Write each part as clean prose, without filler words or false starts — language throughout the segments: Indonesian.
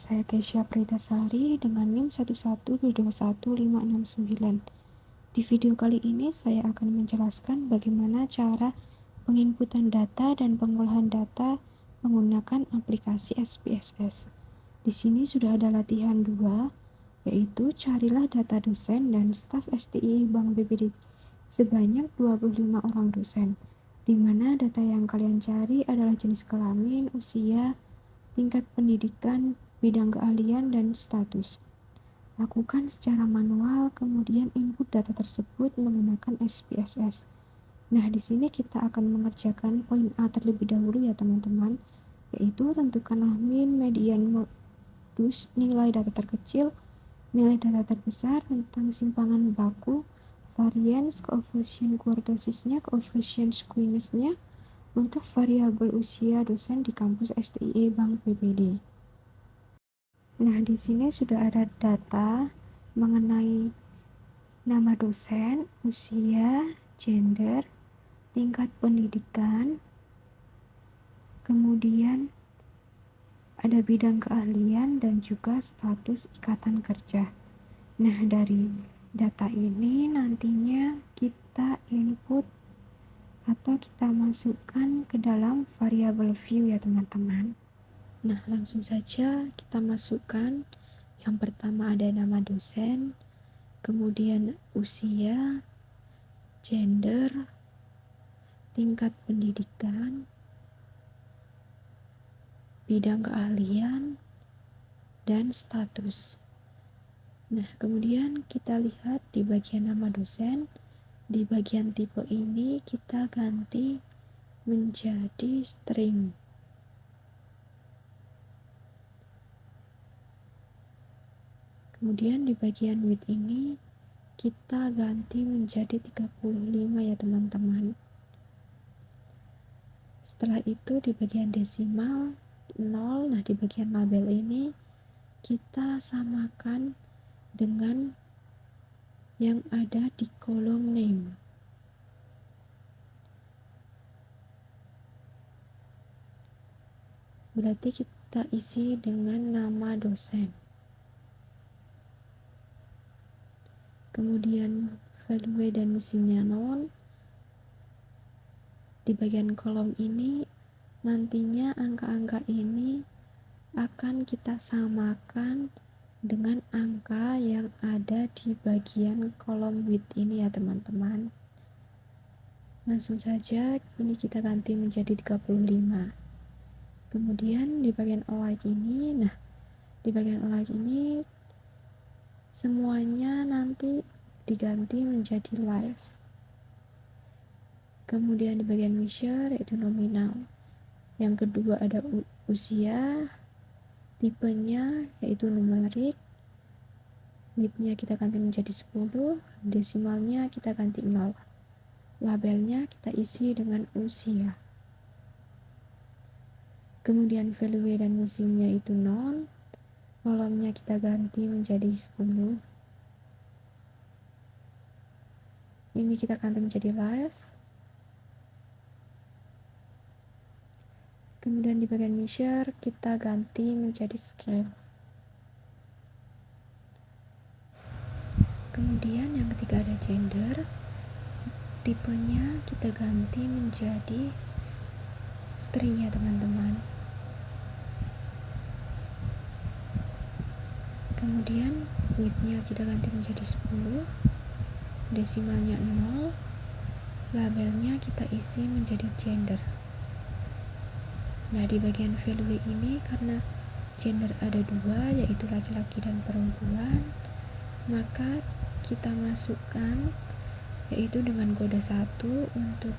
saya Kesha Pritasari dengan NIM 1121569. Di video kali ini saya akan menjelaskan bagaimana cara penginputan data dan pengolahan data menggunakan aplikasi SPSS. Di sini sudah ada latihan 2, yaitu carilah data dosen dan staf STI Bank BPD sebanyak 25 orang dosen, di mana data yang kalian cari adalah jenis kelamin, usia, tingkat pendidikan, bidang keahlian, dan status. Lakukan secara manual, kemudian input data tersebut menggunakan SPSS. Nah, di sini kita akan mengerjakan poin A terlebih dahulu ya teman-teman, yaitu tentukanlah min, median, modus, nilai data terkecil, nilai data terbesar, tentang simpangan baku, varians, koefisien kurtosisnya, koefisien squeamisnya, untuk variabel usia dosen di kampus STIE Bank BPD. Nah, di sini sudah ada data mengenai nama dosen, usia, gender, tingkat pendidikan, kemudian ada bidang keahlian dan juga status ikatan kerja. Nah, dari data ini nantinya kita input atau kita masukkan ke dalam variabel view ya teman-teman. Nah, langsung saja kita masukkan. Yang pertama ada nama dosen, kemudian usia, gender, tingkat pendidikan, bidang keahlian, dan status. Nah, kemudian kita lihat di bagian nama dosen, di bagian tipe ini kita ganti menjadi string. Kemudian di bagian width ini kita ganti menjadi 35 ya teman-teman. Setelah itu di bagian desimal 0, nah di bagian label ini kita samakan dengan yang ada di kolom name. Berarti kita isi dengan nama dosen. Kemudian value dan misinya non. Di bagian kolom ini nantinya angka-angka ini akan kita samakan dengan angka yang ada di bagian kolom width ini ya teman-teman. Langsung saja ini kita ganti menjadi 35. Kemudian di bagian alike ini, di bagian alike ini semuanya nanti diganti menjadi live. Kemudian di bagian measure yaitu nominal. Yang kedua ada usia, tipenya yaitu numerik, width-nya kita ganti menjadi 10, desimalnya kita ganti 0. Labelnya kita isi dengan usia. Kemudian value dan musimnya itu non, kolomnya kita ganti menjadi 10. Ini kita ganti menjadi live. Kemudian di bagian measure kita ganti menjadi scale. Kemudian yang ketiga ada gender, tipenya kita ganti menjadi string ya teman-teman. Kemudian width-nya kita ganti menjadi 10, desimalnya 0, labelnya kita isi menjadi gender. Nah, di bagian value ini karena gender ada 2, yaitu laki-laki dan perempuan, maka kita masukkan yaitu dengan kode 1 untuk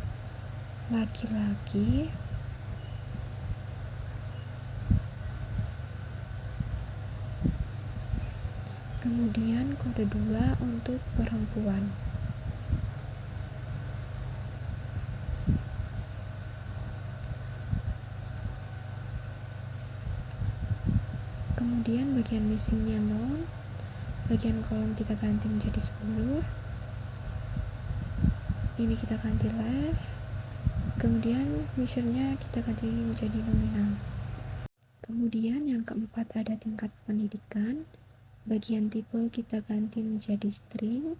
laki-laki, kemudian kode 2 untuk perempuan. Kemudian bagian missingnya non, bagian kolom kita ganti menjadi 10, ini kita ganti left, kemudian measure-nya kita ganti menjadi nominal. Kemudian yang keempat ada tingkat pendidikan. Bagian tipe kita ganti menjadi string.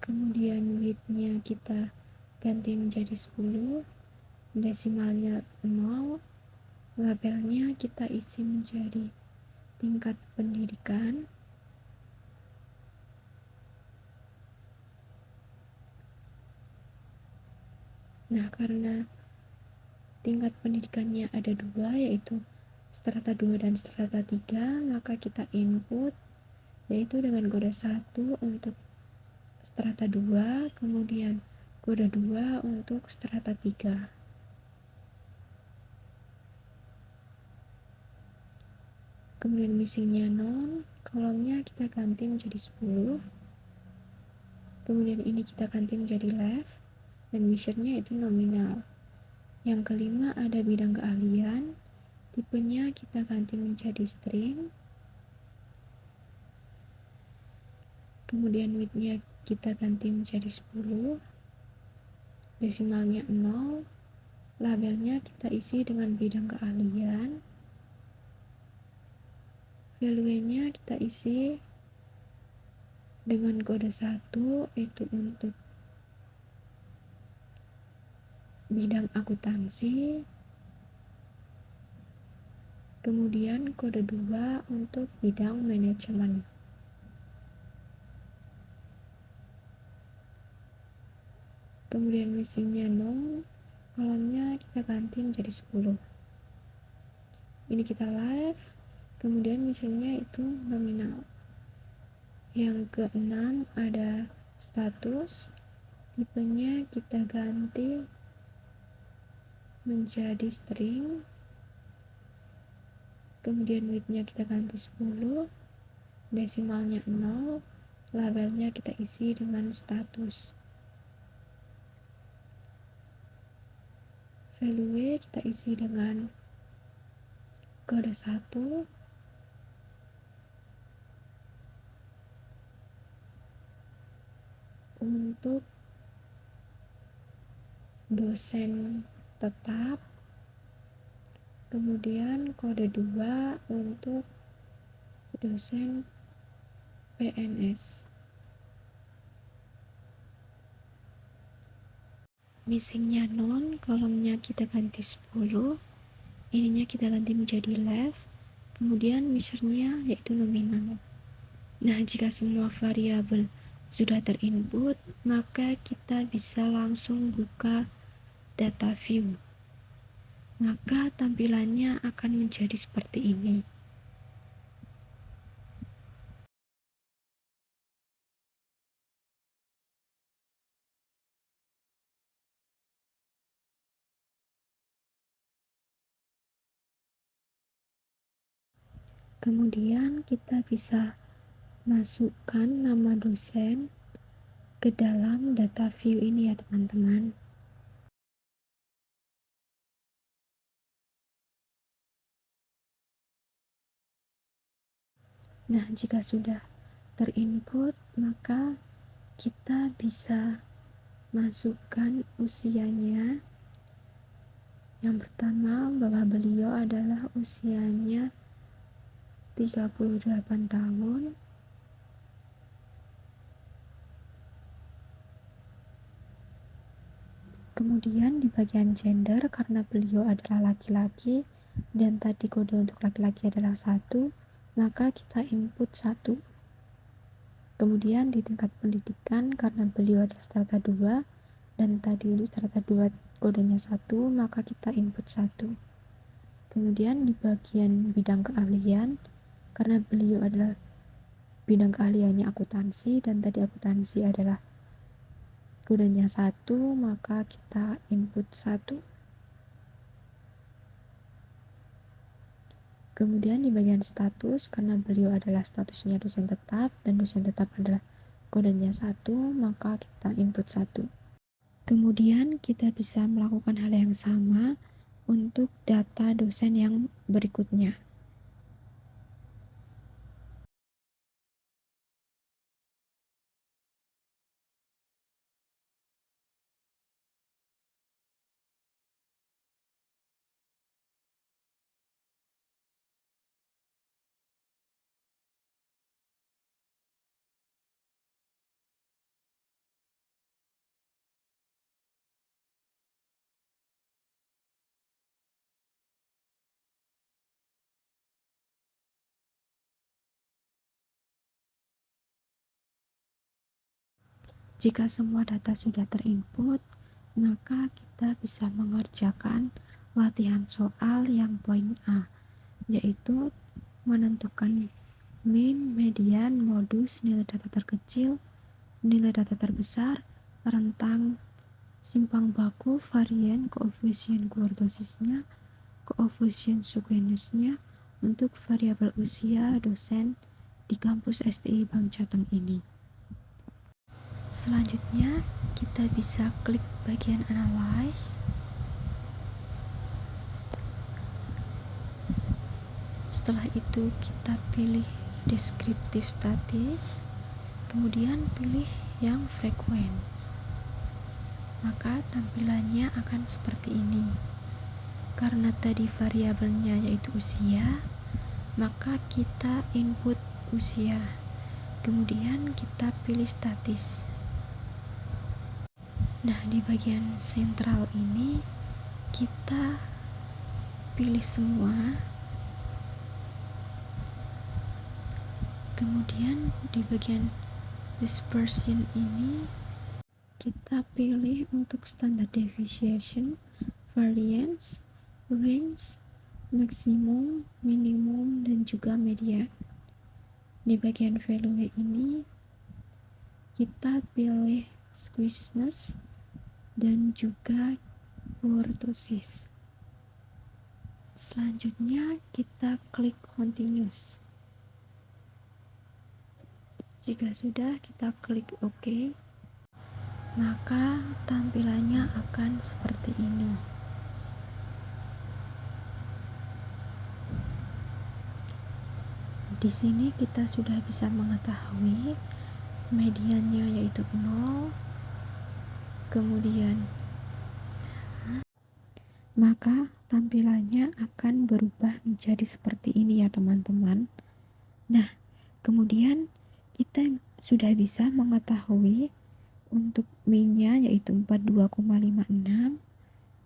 Kemudian width-nya kita ganti menjadi 10, desimalnya 0, labelnya kita isi menjadi tingkat pendidikan. Nah, karena tingkat pendidikannya ada dua, yaitu strata 2 dan strata 3, maka kita input yaitu dengan kode 1 untuk strata 2, kemudian kode 2 untuk strata 3. Kemudian missingnya non, kolomnya kita ganti menjadi 10. Kemudian ini kita ganti menjadi left, dan measure-nya itu nominal. Yang kelima ada bidang keahlian, tipenya kita ganti menjadi string. Kemudian width-nya kita ganti menjadi 10, desimalnya 0, labelnya kita isi dengan bidang keahlian, value-nya kita isi dengan kode 1, itu untuk bidang akuntansi, kemudian kode 2 untuk bidang manajemen. Kemudian missingnya non, kolomnya kita ganti menjadi 10. Ini kita live, kemudian missingnya itu nominal. Yang keenam ada status, tipenya kita ganti menjadi string, kemudian width-nya kita ganti 10, desimalnya 0, labelnya kita isi dengan status. Value kita isi dengan kode 1, untuk dosen tetap, kemudian kode 2 untuk dosen PNS. Missingnya non, kolomnya kita ganti 10, ininya kita ganti menjadi left, kemudian measure-nya yaitu nominal. Nah, jika semua variabel sudah terinput, maka kita bisa langsung buka data view. Maka tampilannya akan menjadi seperti ini. Kemudian kita bisa masukkan nama dosen ke dalam data view ini ya teman-teman. Nah, jika sudah terinput, maka kita bisa masukkan usianya. Yang pertama, bahwa beliau adalah usianya 38 tahun. Kemudian di bagian gender, karena beliau adalah laki-laki dan tadi kode untuk laki-laki adalah 1, maka kita input 1. Kemudian di tingkat pendidikan, karena beliau adalah strata 2 dan tadi itu strata 2 kodenya 1, maka kita input 1. Kemudian di bagian bidang keahlian, karena beliau adalah bidang keahliannya akuntansi dan tadi akuntansi adalah kodenya 1, maka kita input 1. Kemudian di bagian status, karena beliau adalah statusnya dosen tetap dan dosen tetap adalah kodenya 1, maka kita input 1. Kemudian kita bisa melakukan hal yang sama untuk data dosen yang berikutnya. Jika semua data sudah terinput, maka kita bisa mengerjakan latihan soal yang poin A, yaitu menentukan min, median, modus, nilai data terkecil, nilai data terbesar, rentang simpang baku, varian, koefisien kurtosisnya, koefisien sequence-nya untuk variabel usia dosen di kampus STI Bank Jateng ini. Selanjutnya, kita bisa klik bagian Analyze. Setelah itu, kita pilih Descriptive Statis, kemudian pilih yang Frequency. Maka tampilannya akan seperti ini. Karena tadi variabelnya yaitu usia, maka kita input usia. Kemudian kita pilih statis. Nah, di bagian sentral ini kita pilih semua. Kemudian di bagian dispersion ini kita pilih untuk standard deviation, variance, range, maksimum, minimum, dan juga median. Di bagian value ini kita pilih squishness dan juga kurtosis. Selanjutnya kita klik continuous. Jika sudah, kita klik OK, maka tampilannya akan seperti ini. Di sini kita sudah bisa mengetahui mediannya yaitu 0, kemudian maka tampilannya akan berubah menjadi seperti ini ya teman-teman. Nah, kemudian kita sudah bisa mengetahui untuk min-nya yaitu 42,56,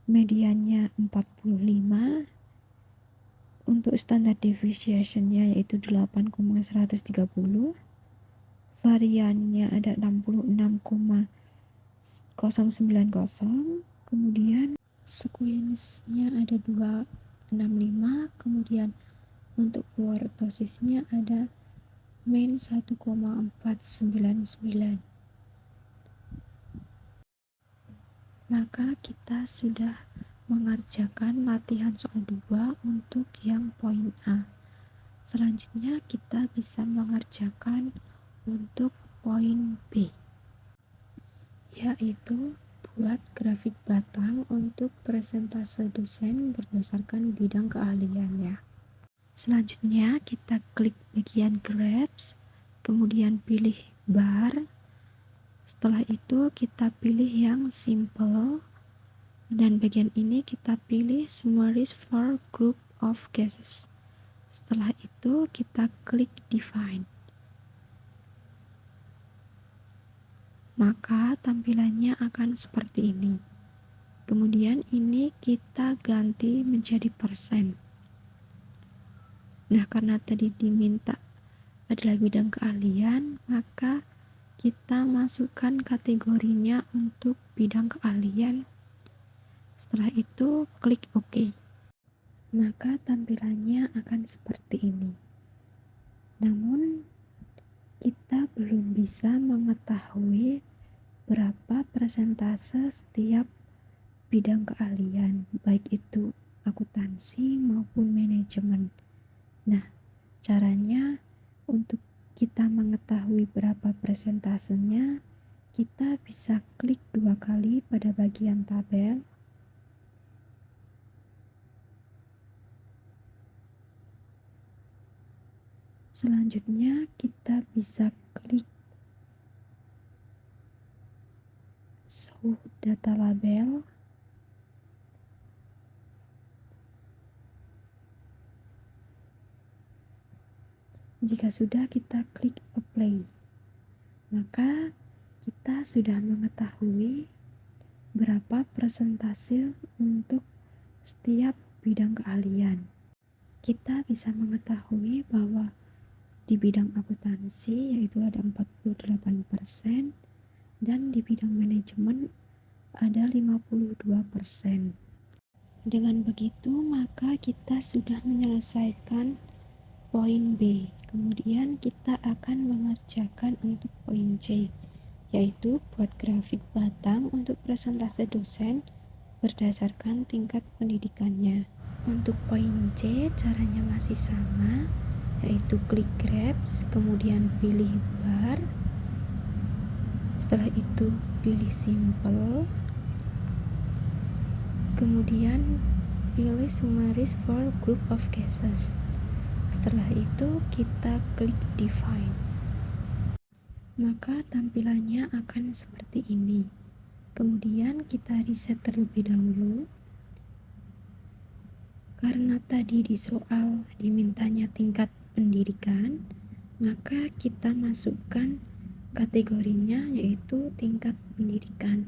mediannya 45, untuk standard deviation-nya yaitu 8,130, variannya ada 66,090, kemudian sequence-nya ada 265, kemudian untuk kurtosisnya ada min 1,499. Maka kita sudah mengerjakan latihan soal 2 untuk yang poin A. Selanjutnya kita bisa mengerjakan untuk poin B, yaitu buat grafik batang untuk presentase dosen berdasarkan bidang keahliannya. Selanjutnya kita klik bagian graphs, kemudian pilih bar. Setelah itu kita pilih yang simple, dan bagian ini kita pilih summarize for group of cases. Setelah itu kita klik define. Maka tampilannya akan seperti ini. Kemudian ini kita ganti menjadi persen. Nah, karena tadi diminta adalah bidang keahlian, maka kita masukkan kategorinya untuk bidang keahlian. Setelah itu klik OK. Maka tampilannya akan seperti ini. Namun kita belum bisa mengetahui berapa persentase setiap bidang keahlian, baik itu akuntansi maupun manajemen. Nah, caranya untuk kita mengetahui berapa persentasenya, kita bisa klik 2 kali pada bagian tabel. Selanjutnya kita bisa klik show data label. Jika sudah, kita klik apply. Maka kita sudah mengetahui berapa persentase untuk setiap bidang keahlian. Kita bisa mengetahui bahwa di bidang akuntansi yaitu ada 48%, dan di bidang manajemen ada 52%. Dengan begitu, maka kita sudah menyelesaikan poin B. Kemudian kita akan mengerjakan untuk poin C, yaitu buat grafik batang untuk presentase dosen berdasarkan tingkat pendidikannya. Untuk poin C, caranya masih sama, yaitu klik grabs, kemudian pilih bar, setelah itu pilih simple, kemudian pilih summaries for group of cases. Setelah itu kita klik define. Maka tampilannya akan seperti ini. Kemudian kita reset terlebih dahulu. Karena tadi di soal dimintanya tingkat pendidikan, maka kita masukkan kategorinya yaitu tingkat pendidikan.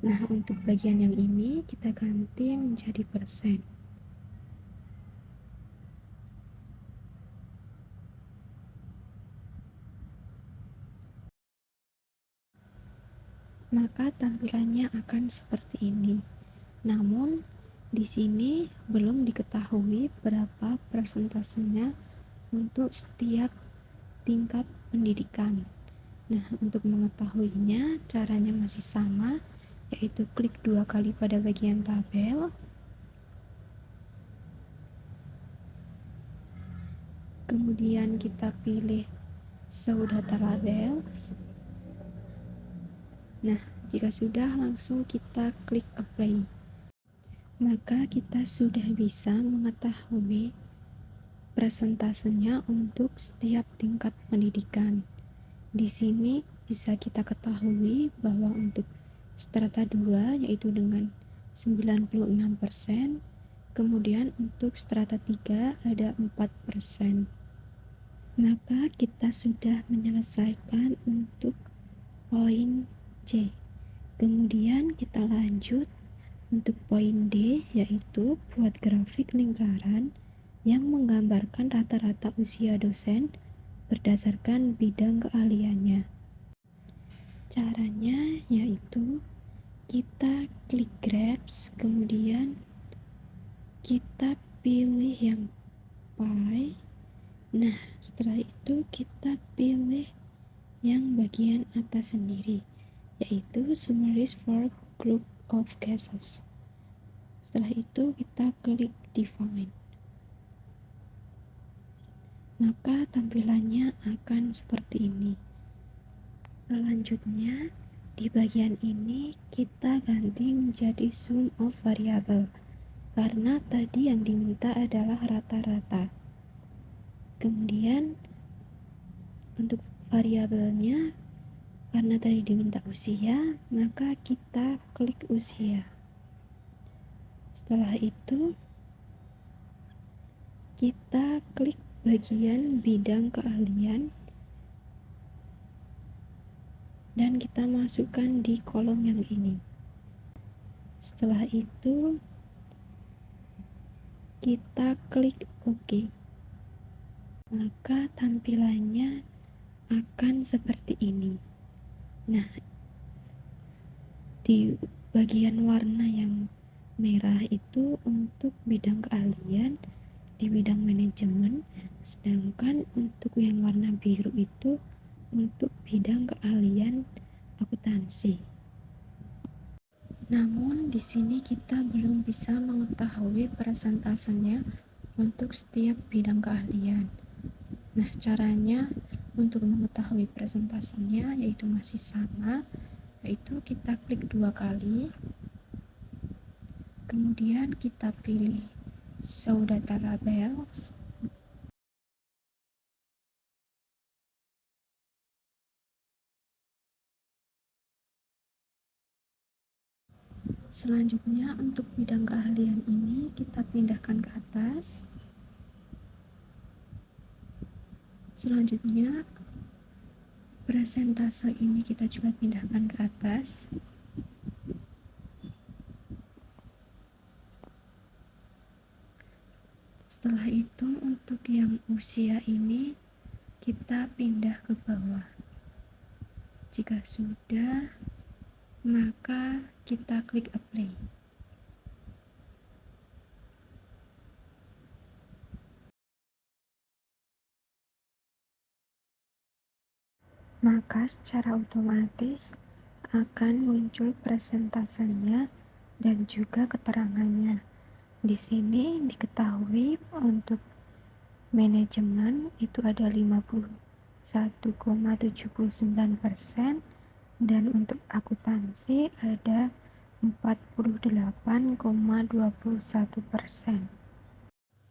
Nah, untuk bagian yang ini kita ganti menjadi persen. Maka tampilannya akan seperti ini. Namun di sini belum diketahui berapa persentasenya untuk setiap tingkat pendidikan. Nah, untuk mengetahuinya caranya masih sama, yaitu klik 2 kali pada bagian tabel. Kemudian kita pilih show data labels. Nah, jika sudah, langsung kita klik apply. Maka kita sudah bisa mengetahui presentasenya untuk setiap tingkat pendidikan. Di sini bisa kita ketahui bahwa untuk strata 2 yaitu dengan 96%, kemudian untuk strata 3 ada 4%. Maka kita sudah menyelesaikan untuk poin C. Kemudian kita lanjut untuk poin D, yaitu buat grafik lingkaran yang menggambarkan rata-rata usia dosen berdasarkan bidang keahliannya. Caranya yaitu kita klik grabs, kemudian kita pilih yang pie. Nah, setelah itu kita pilih yang bagian atas sendiri, yaitu summaries for group of cases. Setelah itu kita klik define. Maka tampilannya akan seperti ini. Selanjutnya di bagian ini kita ganti menjadi sum of variable, karena tadi yang diminta adalah rata-rata. Kemudian untuk variabelnya, karena tadi diminta usia, maka kita klik usia. Setelah itu kita klik bagian bidang keahlian dan kita masukkan di kolom yang ini. Setelah itu kita klik OK. Maka tampilannya akan seperti ini. Nah, di bagian warna yang merah itu untuk bidang keahlian di bidang manajemen, sedangkan untuk yang warna biru itu untuk bidang keahlian akuntansi. Namun di sini kita belum bisa mengetahui persentasenya untuk setiap bidang keahlian. Nah, caranya untuk mengetahui presentasinya yaitu masih sama, yaitu kita klik 2 kali, kemudian kita pilih show data labels, selanjutnya untuk bidang keahlian ini kita pindahkan ke atas. Selanjutnya presentase ini kita juga pindahkan ke atas. Setelah itu untuk yang usia ini kita pindah ke bawah. Jika sudah, maka kita klik apply. Maka secara otomatis akan muncul presentasenya dan juga keterangannya. Di sini diketahui untuk manajemen itu ada 51,79% dan untuk akuntansi ada 48,21%.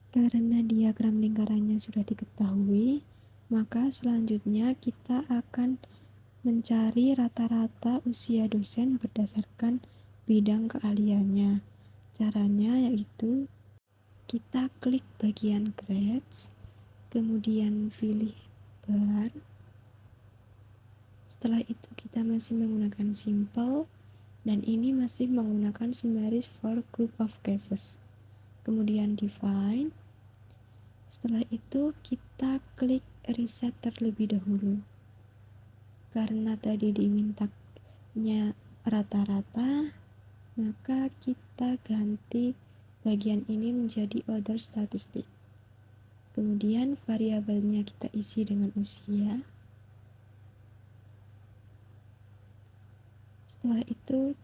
Karena diagram lingkarannya sudah diketahui, maka selanjutnya kita akan mencari rata-rata usia dosen berdasarkan bidang keahliannya. Caranya yaitu kita klik bagian Graph, kemudian pilih bar. Setelah itu kita masih menggunakan simple dan ini masih menggunakan summary for group of cases. Kemudian define. Setelah itu kita klik reset terlebih dahulu. Karena tadi dimintanya rata-rata, maka kita ganti bagian ini menjadi other statistic. Kemudian variabelnya kita isi dengan usia. Setelah itu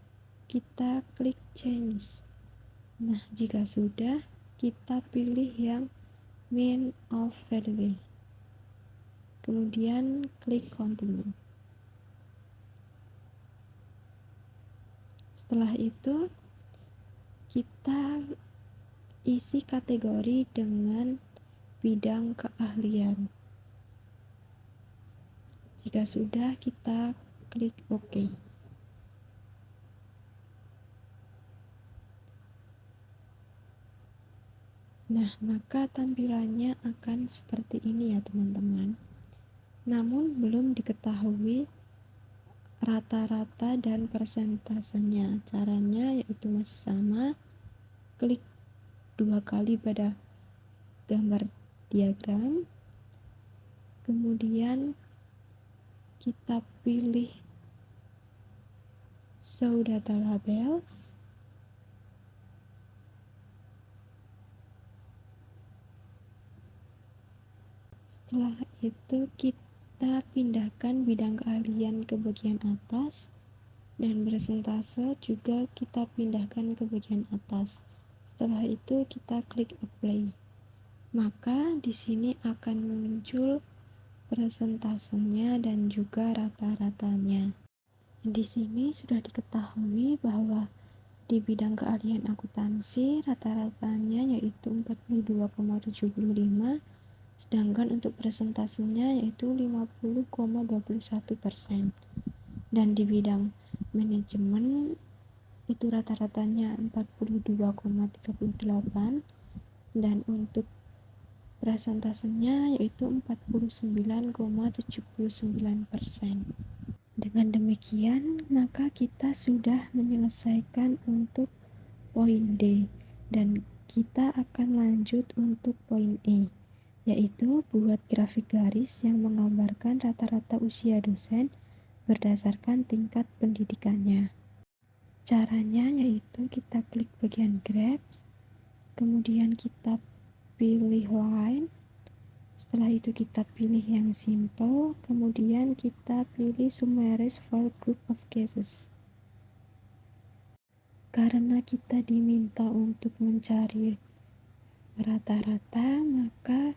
kita klik change. Nah, jika sudah, kita pilih yang mean of value. Kemudian klik continue. Setelah itu kita isi kategori dengan bidang keahlian. Jika sudah, kita klik OK. Nah, maka tampilannya akan seperti ini ya teman-teman. Namun belum diketahui rata-rata dan persentasenya. Caranya yaitu masih sama. Klik 2 kali pada gambar diagram. Kemudian kita pilih show data labels. Setelah itu kita pindahkan bidang keahlian ke bagian atas dan persentase juga kita pindahkan ke bagian atas. Setelah itu kita klik apply. Maka di sini akan muncul persentasenya dan juga rata-ratanya. Di sini sudah diketahui bahwa di bidang keahlian akuntansi rata-ratanya yaitu 42,75, sedangkan untuk presentasinya yaitu 50,21%. Dan di bidang manajemen itu rata-ratanya 42,38 dan untuk presentasenya yaitu 49,79%. Dengan demikian, maka kita sudah menyelesaikan untuk poin D dan kita akan lanjut untuk poin E, yaitu buat grafik garis yang menggambarkan rata-rata usia dosen berdasarkan tingkat pendidikannya. Caranya yaitu kita klik bagian Graph, kemudian kita pilih line. Setelah itu kita pilih yang simple, kemudian kita pilih summarize for group of cases. Karena kita diminta untuk mencari rata-rata, maka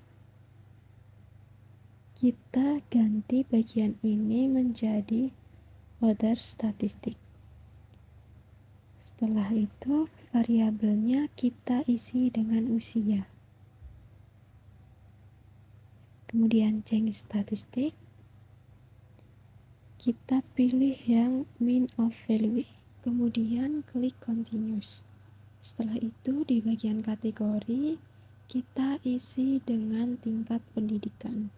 kita ganti bagian ini menjadi other statistic. Setelah itu variabelnya kita isi dengan usia. Kemudian change statistic, kita pilih yang mean of value. Kemudian klik continuous. Setelah itu di bagian kategori kita isi dengan tingkat pendidikan.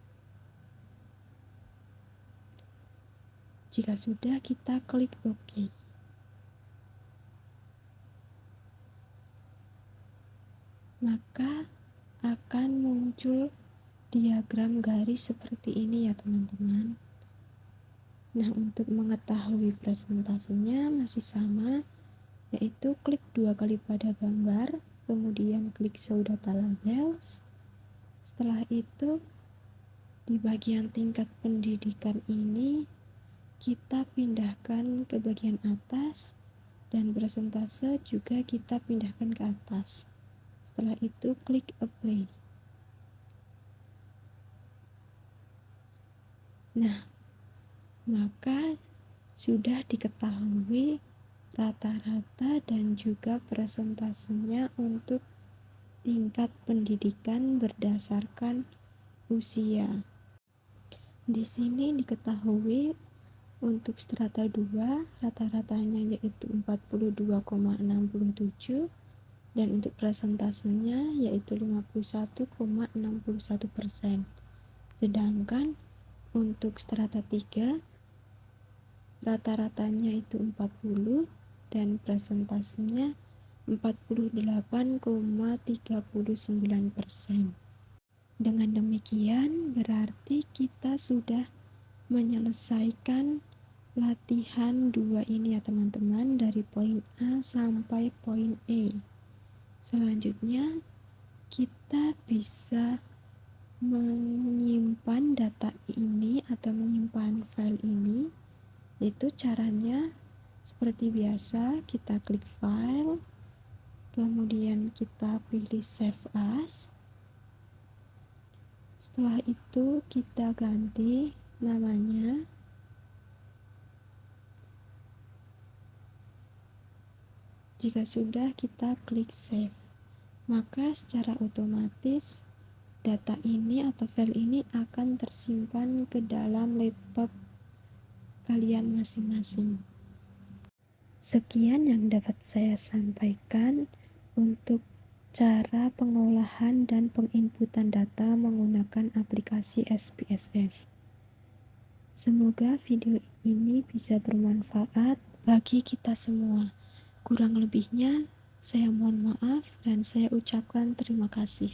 Jika sudah, kita klik OK. Maka akan muncul diagram garis seperti ini ya teman-teman. Nah, untuk mengetahui presentasinya masih sama, yaitu klik 2 kali pada gambar, kemudian klik Show Data Labels. Setelah itu, di bagian tingkat pendidikan ini, kita pindahkan ke bagian atas, dan persentase juga kita pindahkan ke atas. Setelah itu, klik Apply. Nah, maka sudah diketahui rata-rata dan juga presentasenya untuk tingkat pendidikan berdasarkan usia. Di sini diketahui untuk strata 2 rata-ratanya yaitu 42,67 dan untuk presentasenya yaitu 51,61%. Sedangkan untuk strata 3 rata-ratanya itu 40 dan presentasenya 48,39%. Dengan demikian berarti kita sudah menyelesaikan latihan 2 ini ya teman-teman, dari poin A sampai poin E. Selanjutnya kita bisa menyimpan data ini atau menyimpan file ini, itu caranya seperti biasa, kita klik file, kemudian kita pilih save as. Setelah itu kita ganti namanya. Jika sudah, kita klik save. Maka secara otomatis data ini atau file ini akan tersimpan ke dalam laptop kalian masing-masing. Sekian yang dapat saya sampaikan untuk cara pengolahan dan penginputan data menggunakan aplikasi SPSS. Semoga video ini bisa bermanfaat bagi kita semua. Kurang lebihnya saya mohon maaf dan saya ucapkan terima kasih.